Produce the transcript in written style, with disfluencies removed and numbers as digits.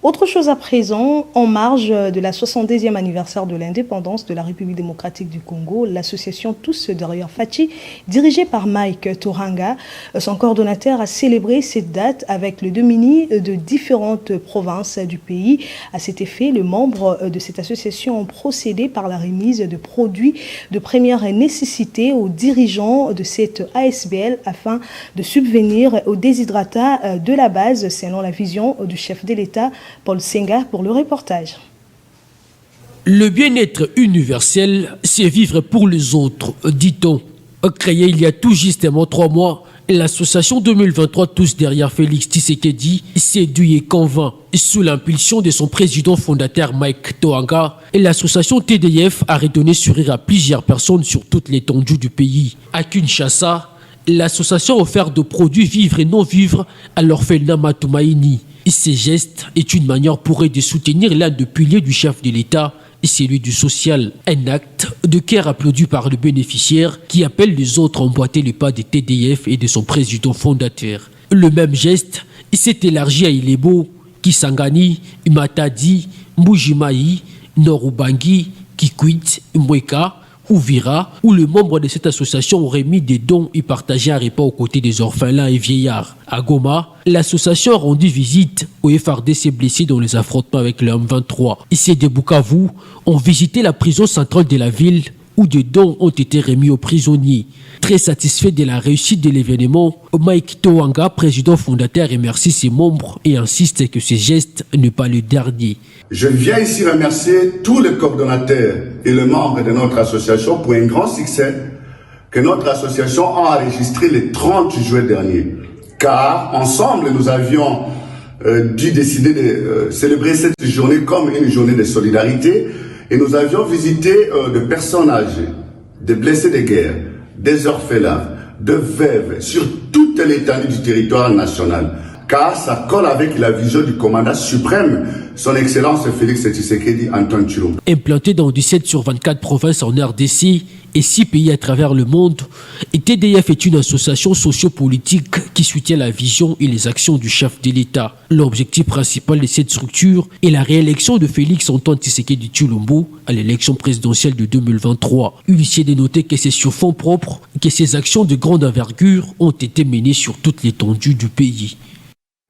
Autre chose à présent, en marge de la 70e anniversaire de l'indépendance de la République démocratique du Congo, l'association Tous derrière Fachi, dirigée par Mike Toranga, son coordonnateur, a célébré cette date avec le domini de différentes provinces du pays. À cet effet, les membres de cette association ont procédé par la remise de produits de première nécessité aux dirigeants de cette ASBL afin de subvenir aux déshydratats de la base, selon la vision du chef de l'État, Paul Senga, pour le reportage. Le bien-être universel, c'est vivre pour les autres, dit-on. Créée il y a tout justement 3 mois, l'association 2023 Tous derrière Félix Tshisekedi séduit et convainc. Sous l'impulsion de son président fondateur Mike Toranga, l'association TDF a redonné sourire à plusieurs personnes sur toute l'étendue du pays. À Kinshasa, l'association a offert de produits vivres et non vivres à l'orphelinat Matumaini. Ces gestes est une manière pour eux de soutenir l'un des piliers du chef de l'État, celui du social. Un acte de cœur applaudi par le bénéficiaire qui appelle les autres à emboîter les pas des TDF et de son président fondateur. Le même geste s'est élargi à Ilebo, Kisangani, Matadi, Mbujimaï, Norubangi, Kikwit, Mweka, Ouvira, où les membres de cette association auraient mis des dons et partagé un repas aux côtés des orphelins et vieillards. À Goma, l'association a rendu visite aux FRDC blessés dans les affrontements avec le M23. Ici de Bukavu ont visité la prison centrale de la ville où des dons ont été remis aux prisonniers. Très satisfait de la réussite de l'événement, Mike Toranga, président fondateur, remercie ses membres et insiste que ce geste n'est pas le dernier. Je viens ici remercier tous les coordonnateurs et les membres de notre association pour un grand succès que notre association a enregistré le 30 juillet dernier. Car ensemble, nous avions dû décider de célébrer cette journée comme une journée de solidarité et nous avions visité des personnes âgées, des blessés de guerre, des orphelins, de veuves sur toute l'étendue du territoire national. Car ça colle avec la vision du commandant suprême, son Excellence Félix Tshisekedi Antoine Tshilombo. Implanté dans 17 sur 24 provinces en RDC et 6 pays à travers le monde, TDF est une association sociopolitique qui soutient la vision et les actions du chef de l'État. L'objectif principal de cette structure est la réélection de Félix Antoine Tshisekedi Tshilombo à l'élection présidentielle de 2023. Inutile de noter que c'est sur fonds propres que ces actions de grande envergure ont été menées sur toute l'étendue du pays.